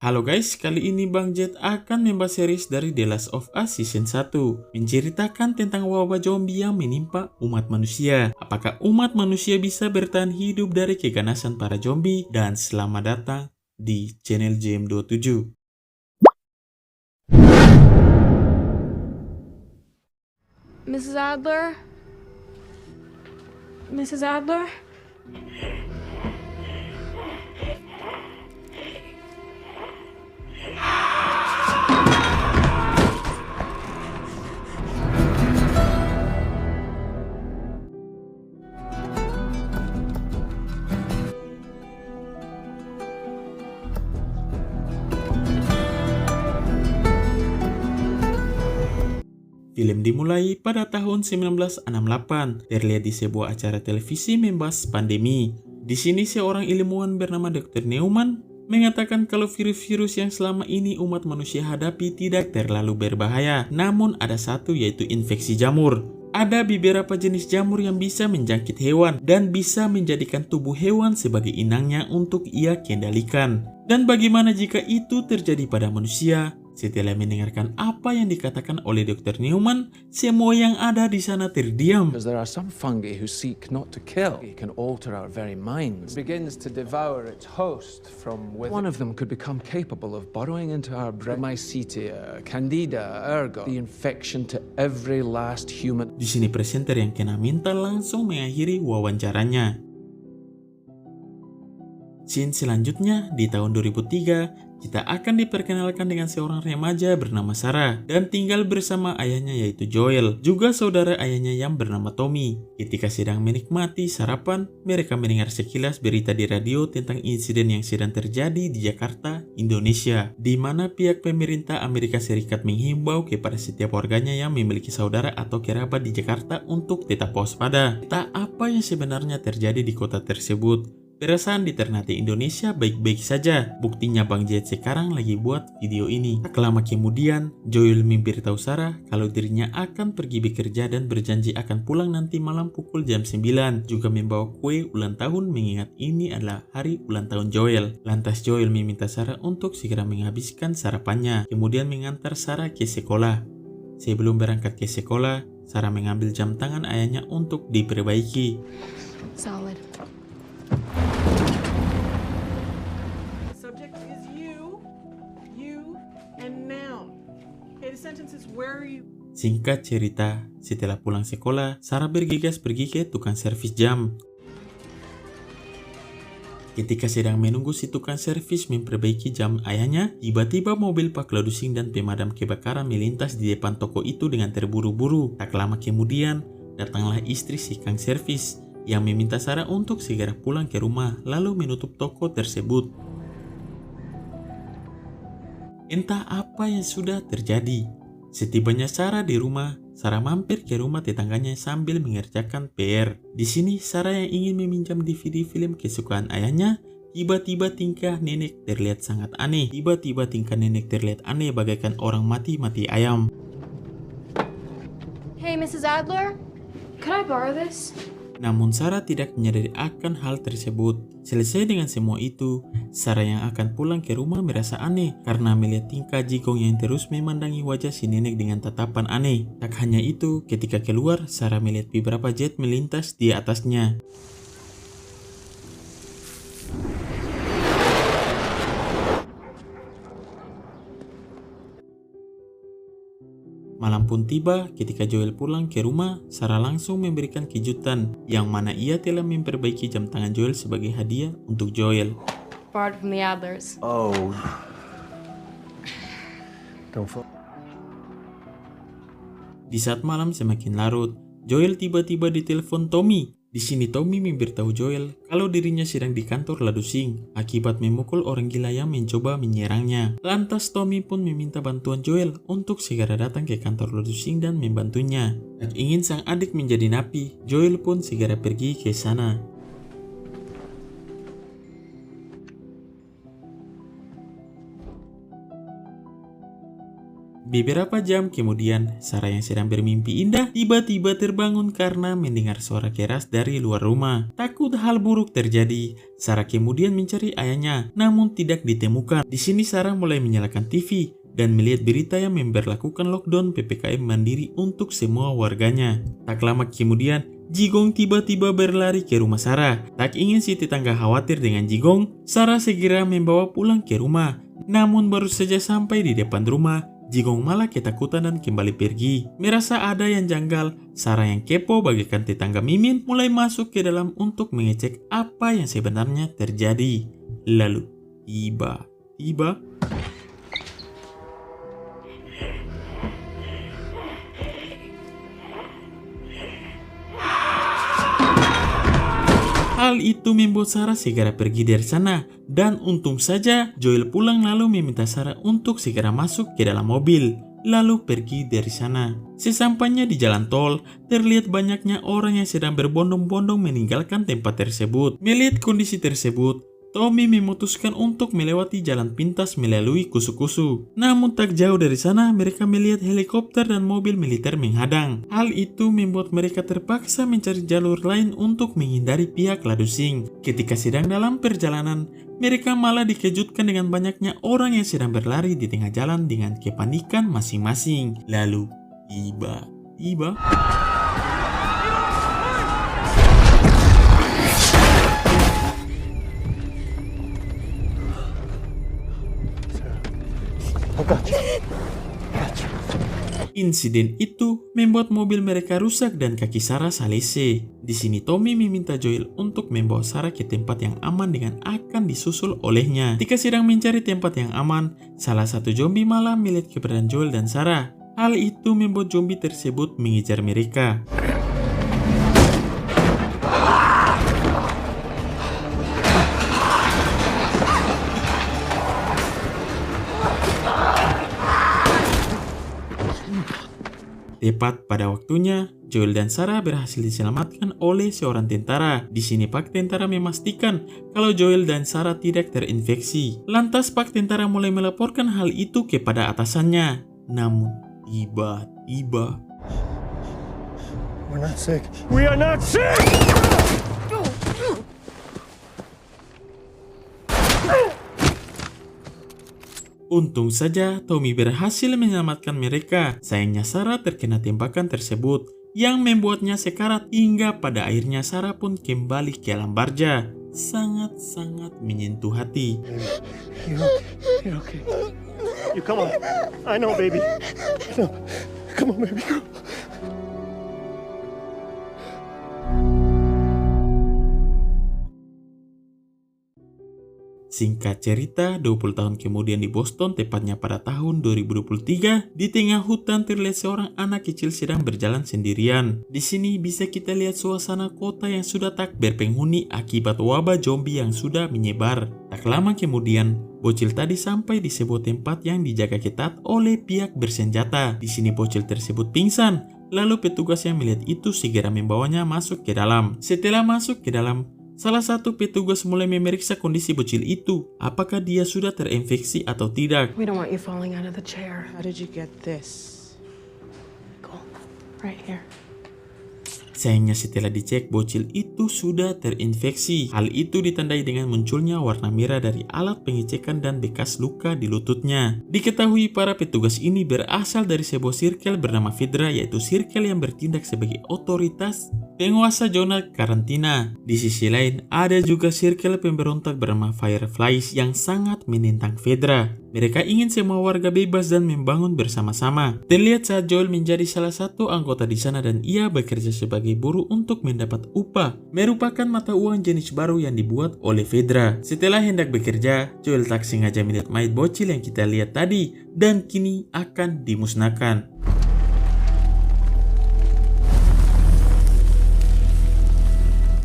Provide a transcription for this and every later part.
Halo guys, kali ini Bang Jet akan membahas series dari The Last of Us Season 1, menceritakan tentang wabah zombie yang menimpa umat manusia. Apakah umat manusia bisa bertahan hidup dari keganasan para zombie? Dan selamat datang di channel JM27. Mrs. Adler? Mrs. Adler? Film dimulai pada tahun 1968, terlihat di sebuah acara televisi membahas pandemi. Di sini seorang ilmuwan bernama Dr. Neumann mengatakan kalau virus-virus yang selama ini umat manusia hadapi tidak terlalu berbahaya. Namun ada satu, yaitu infeksi jamur. Ada beberapa jenis jamur yang bisa menjangkit hewan dan bisa menjadikan tubuh hewan sebagai inangnya untuk ia kendalikan. Dan bagaimana jika itu terjadi pada manusia? Setelah mendengarkan apa yang dikatakan oleh Dr. Neumann, semua yang ada di sana terdiam. Because there are some fungi who seek not to kill. It can alter our very minds. It begins to devour its host from within. One of them could become capable of burrowing into our brain. Mycetia, Candida, ergo, the infection to every last human. Di sini presenter yang kena minta langsung mengakhiri wawancaranya. Scene selanjutnya di tahun 2003, kita akan diperkenalkan dengan seorang remaja bernama Sarah dan tinggal bersama ayahnya yaitu Joel, juga saudara ayahnya yang bernama Tommy. Ketika sedang menikmati sarapan, mereka mendengar sekilas berita di radio tentang insiden yang sedang terjadi di Jakarta, Indonesia, di mana pihak pemerintah Amerika Serikat menghimbau kepada setiap warganya yang memiliki saudara atau kerabat di Jakarta untuk tetap waspada. Tak apa yang sebenarnya terjadi di kota tersebut. Perasaan di Ternate Indonesia baik-baik saja. Buktinya Bang Jet sekarang lagi buat video ini. Tak lama kemudian, Joel memberitahu Sarah kalau dirinya akan pergi bekerja dan berjanji akan pulang nanti malam pukul jam 9. Juga membawa kue ulang tahun mengingat ini adalah hari ulang tahun Joel. Lantas Joel meminta Sarah untuk segera menghabiskan sarapannya, kemudian mengantar Sarah ke sekolah. Sebelum berangkat ke sekolah, Sarah mengambil jam tangan ayahnya untuk diperbaiki. Solid. Subject is you, and noun. Okay, the sentence is where are you? Singkat cerita, setelah pulang sekolah, Sarah bergegas pergi ke tukang servis jam. Ketika sedang menunggu si tukang servis memperbaiki jam ayahnya, tiba-tiba mobil Pak Ladusing dan pemadam kebakaran melintas di depan toko itu dengan terburu-buru. Tak lama kemudian, datanglah istri si kang servis yang meminta Sarah untuk segera pulang ke rumah lalu menutup toko tersebut. Entah apa yang sudah terjadi. Setibanya Sarah di rumah, Sarah mampir ke rumah tetangganya sambil mengerjakan PR. Di sini Sarah yang ingin meminjam DVD film kesukaan ayahnya, tiba-tiba tingkah nenek terlihat sangat aneh. Tiba-tiba tingkah nenek terlihat aneh bagaikan orang mati ayam. Hey, Mrs. Adler? Could I borrow this? Namun Sarah tidak menyadari akan hal tersebut. Selesai dengan semua itu, Sarah yang akan pulang ke rumah merasa aneh karena melihat tingkah jigong yang terus memandangi wajah si nenek dengan tatapan aneh. Tak hanya itu, ketika keluar, Sarah melihat beberapa jet melintas di atasnya. Malam pun tiba ketika Joel pulang ke rumah, Sarah langsung memberikan kejutan yang mana ia telah memperbaiki jam tangan Joel sebagai hadiah untuk Joel. Borrowed from the Adlers. Oh. Don't fall. Di saat malam semakin larut, Joel tiba-tiba ditelepon Tommy. Di sini Tommy memberitahu Joel kalau dirinya sedang di kantor Ladusing akibat memukul orang gila yang mencoba menyerangnya. Lantas Tommy pun meminta bantuan Joel untuk segera datang ke kantor Ladusing dan membantunya. Tak ingin sang adik menjadi napi, Joel pun segera pergi ke sana. Beberapa jam kemudian, Sarah yang sedang bermimpi indah tiba-tiba terbangun karena mendengar suara keras dari luar rumah. Takut hal buruk terjadi, Sarah kemudian mencari ayahnya, namun tidak ditemukan. Di sini Sarah mulai menyalakan TV dan melihat berita yang memberlakukan lockdown PPKM mandiri untuk semua warganya. Tak lama kemudian, Jigong tiba-tiba berlari ke rumah Sarah. Tak ingin si tetangga khawatir dengan Jigong, Sarah segera membawa pulang ke rumah. Namun baru saja sampai di depan rumah, Jigong malah ketakutan dan kembali pergi. Merasa ada yang janggal, Sarah yang kepo bagaikan tetangga Mimin mulai masuk ke dalam untuk mengecek apa yang sebenarnya terjadi. Lalu, tiba-tiba hal itu membuat Sarah segera pergi dari sana, dan untung saja Joel pulang lalu meminta Sarah untuk segera masuk ke dalam mobil, lalu pergi dari sana. Sesampainya di jalan tol, terlihat banyaknya orang yang sedang berbondong-bondong meninggalkan tempat tersebut. Melihat kondisi tersebut, Tommy memutuskan untuk melewati jalan pintas melalui kusu-kusu. Namun tak jauh dari sana, mereka melihat helikopter dan mobil militer menghadang. Hal itu membuat mereka terpaksa mencari jalur lain untuk menghindari pihak Ladusing. Ketika sedang dalam perjalanan, mereka malah dikejutkan dengan banyaknya orang yang sedang berlari di tengah jalan dengan kepanikan masing-masing. Lalu, tiba-tiba insiden itu membuat mobil mereka rusak dan kaki Sarah salese. Di sini Tommy meminta Joel untuk membawa Sarah ke tempat yang aman dengan akan disusul olehnya. Ketika sedang mencari tempat yang aman, salah satu zombie malah melihat keberadaan Joel dan Sarah. Hal itu membuat zombie tersebut mengejar mereka. Tepat pada waktunya, Joel dan Sarah berhasil diselamatkan oleh seorang tentara. Di sini Pak Tentara memastikan kalau Joel dan Sarah tidak terinfeksi. Lantas Pak Tentara mulai melaporkan hal itu kepada atasannya. Namun, tiba-tiba We're not sick. We are not sick! untung saja Tommy berhasil menyelamatkan mereka. Sayangnya Sarah terkena tembakan tersebut yang membuatnya sekarat hingga pada akhirnya Sarah pun kembali ke alam barja. Sangat-sangat menyentuh hati. You're okay. You come on. I know, baby. No. Come on, baby girl. Singkat cerita, 20 tahun kemudian di Boston, tepatnya pada tahun 2023, di tengah hutan terlihat seorang anak kecil sedang berjalan sendirian. Di sini bisa kita lihat suasana kota yang sudah tak berpenghuni akibat wabah zombie yang sudah menyebar. Tak lama kemudian, bocil tadi sampai di sebuah tempat yang dijaga ketat oleh pihak bersenjata. Di sini bocil tersebut pingsan, lalu petugas yang melihat itu segera membawanya masuk ke dalam. Setelah masuk ke dalam, salah satu petugas mulai memeriksa kondisi bocil itu, apakah dia sudah terinfeksi atau tidak. We don't want you falling out of the chair. How did you get this? Cool. Right here. Sayangnya setelah dicek, bocil itu sudah terinfeksi. Hal itu ditandai dengan munculnya warna merah dari alat pengecekan dan bekas luka di lututnya. Diketahui para petugas ini berasal dari sebuah sirkel bernama Fedra, yaitu sirkel yang bertindak sebagai otoritas penguasa zona karantina. Di sisi lain, ada juga sirkel pemberontak bernama Fireflies yang sangat menentang Fedra. Mereka ingin semua warga bebas dan membangun bersama-sama. Terlihat saat Joel menjadi salah satu anggota di sana dan ia bekerja sebagai buruh untuk mendapat upah, merupakan mata uang jenis baru yang dibuat oleh Fedra. Setelah hendak bekerja, Joel tak sengaja melihat mayat bocil yang kita lihat tadi dan kini akan dimusnahkan.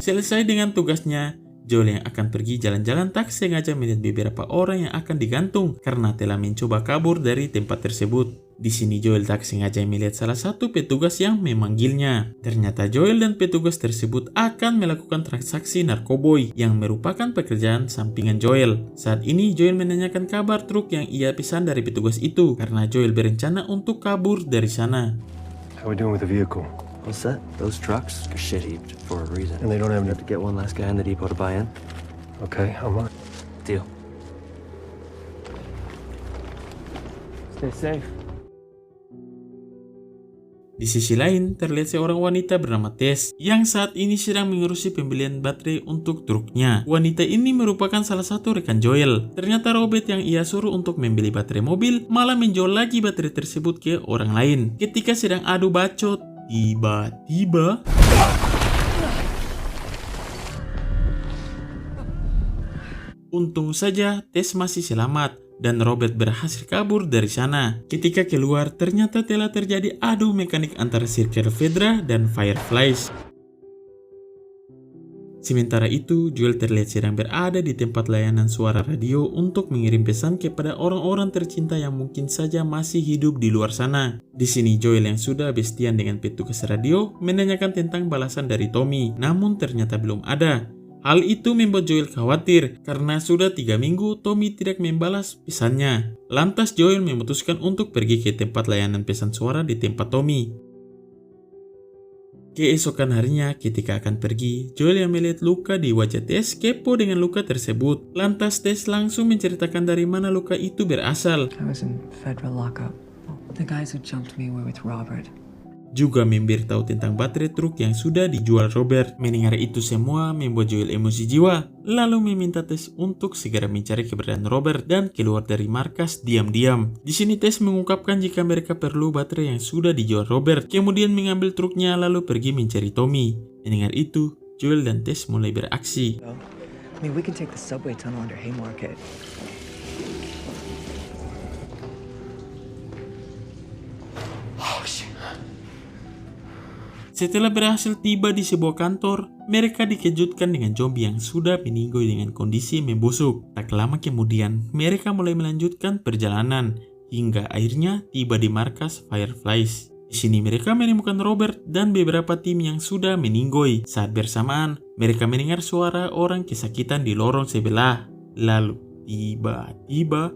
Selesai dengan tugasnya, Joel yang akan pergi jalan-jalan tak sengaja melihat beberapa orang yang akan digantung karena telah mencoba kabur dari tempat tersebut. Di sini Joel tak sengaja melihat salah satu petugas yang memanggilnya. Ternyata Joel dan petugas tersebut akan melakukan transaksi narkoboy yang merupakan pekerjaan sampingan Joel. Saat ini Joel menanyakan kabar truk yang ia pesan dari petugas itu karena Joel berencana untuk kabur dari sana. How we doing with the vehicle? All set. Those trucks are shit heaped for a reason. And they don't have We any... have to get one last guy in the depot to buy in. Okay, how much? Deal. Stay safe. Di sisi lain, terlihat seorang wanita bernama Tess yang saat ini sedang mengurusi pembelian baterai untuk truknya. Wanita ini merupakan salah satu rekan Joel. Ternyata Robert yang ia suruh untuk membeli baterai mobil malah menjual lagi baterai tersebut ke orang lain. Ketika sedang adu bacot, tiba-tiba untung saja Tess masih selamat dan Robert berhasil kabur dari sana. Ketika keluar, ternyata telah terjadi adu mekanik antara Circle Fedra dan Fireflies. Sementara itu, Joel terlihat sedang berada di tempat layanan suara radio untuk mengirim pesan kepada orang-orang tercinta yang mungkin saja masih hidup di luar sana. Di sini Joel yang sudah bestian dengan petugas radio menanyakan tentang balasan dari Tommy, namun ternyata belum ada. Hal itu membuat Joel khawatir karena sudah 3 minggu Tommy tidak membalas pesannya. Lantas Joel memutuskan untuk pergi ke tempat layanan pesan suara di tempat Tommy. Keesokan harinya ketika akan pergi, Joel yang melihat luka di wajah Tess kepo dengan luka tersebut. Lantas Tess langsung menceritakan dari mana luka itu berasal. I was in federal lockup. The guys who jumped me were with Robert. Juga memberitahu tentang baterai truk yang sudah dijual Robert. Mendengar itu semua membuat Joel emosi jiwa, lalu meminta Tess untuk segera mencari keberadaan Robert dan keluar dari markas diam-diam. Di sini Tess mengungkapkan jika mereka perlu baterai yang sudah dijual Robert, kemudian mengambil truknya lalu pergi mencari Tommy. Mendengar itu, Joel dan Tess mulai beraksi. I mean, we can take the subway tunnel under Haymarket. Setelah berhasil tiba di sebuah kantor, mereka dikejutkan dengan zombie yang sudah meninggoy dengan kondisi membusuk. Tak lama kemudian, mereka mulai melanjutkan perjalanan hingga akhirnya tiba di markas Fireflies. Di sini mereka menemukan Robert dan beberapa tim yang sudah meninggoy. Saat bersamaan, mereka mendengar suara orang kesakitan di lorong sebelah. Lalu, tiba-tiba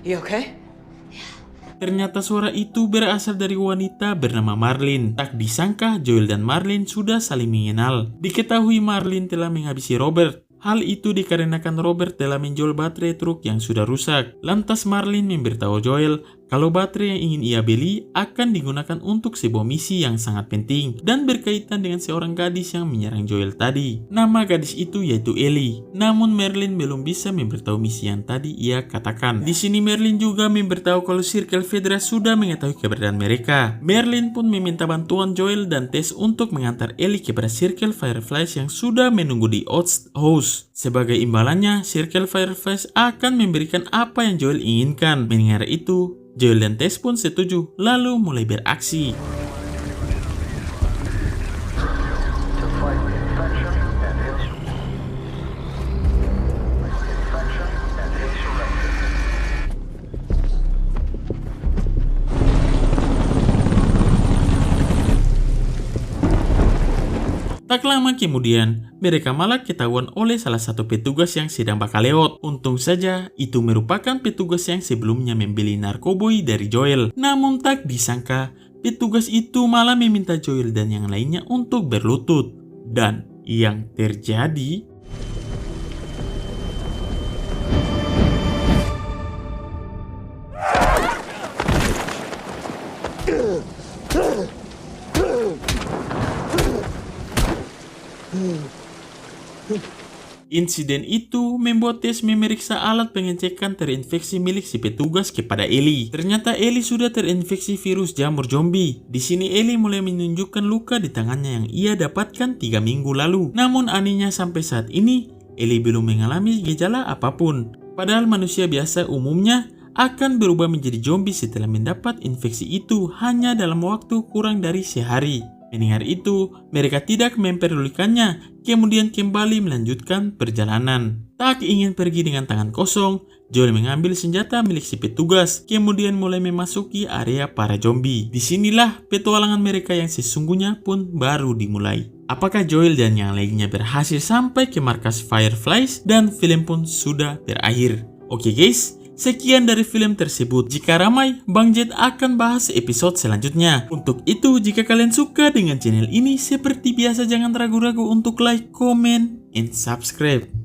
You okay? ternyata suara itu berasal dari wanita bernama Marlene. Tak disangka Joel dan Marlene sudah saling mengenal. Diketahui Marlene telah menghabisi Robert. Hal itu dikarenakan Robert telah menjual baterai truk yang sudah rusak. Lantas Marlene memberitahu Joel kalau baterai yang ingin ia beli akan digunakan untuk sebuah misi yang sangat penting dan berkaitan dengan seorang gadis yang menyerang Joel tadi. Nama gadis itu yaitu Ellie. Namun Marlene belum bisa memberitahu misi yang tadi ia katakan. Di sini Marlene juga memberitahu kalau Circle Fedra sudah mengetahui keberadaan mereka. Marlene pun meminta bantuan Joel dan Tess untuk mengantar Ellie kepada Circle Fireflies yang sudah menunggu di Oats House. Sebagai imbalannya, Circle Fireflies akan memberikan apa yang Joel inginkan. Mendengar itu, Joel dan Tess pun setuju, lalu mulai beraksi. Tak lama kemudian, mereka malah ketahuan oleh salah satu petugas yang sedang bakal lewat. Untung saja, itu merupakan petugas yang sebelumnya membeli narkoboy dari Joel. Namun tak disangka, petugas itu malah meminta Joel dan yang lainnya untuk berlutut. Dan yang terjadi... Insiden itu membuat Tess memeriksa alat pengecekan terinfeksi milik si petugas kepada Ellie. Ternyata Ellie sudah terinfeksi virus jamur zombie. Di sini Ellie mulai menunjukkan luka di tangannya yang ia dapatkan 3 minggu lalu. Namun anehnya sampai saat ini, Ellie belum mengalami gejala apapun. Padahal manusia biasa umumnya akan berubah menjadi zombie setelah mendapat infeksi itu hanya dalam waktu kurang dari sehari. Mendengar itu, mereka tidak memperdulikannya, kemudian kembali melanjutkan perjalanan. Tak ingin pergi dengan tangan kosong, Joel mengambil senjata milik si petugas, kemudian mulai memasuki area para zombie. Disinilah petualangan mereka yang sesungguhnya pun baru dimulai. Apakah Joel dan yang lainnya berhasil sampai ke markas Fireflies dan film pun sudah berakhir? Oke guys, sekian dari film tersebut. Jika ramai, Bang Jet akan bahas episode selanjutnya. Untuk itu, jika kalian suka dengan channel ini, seperti biasa jangan ragu-ragu untuk like, comment, and subscribe.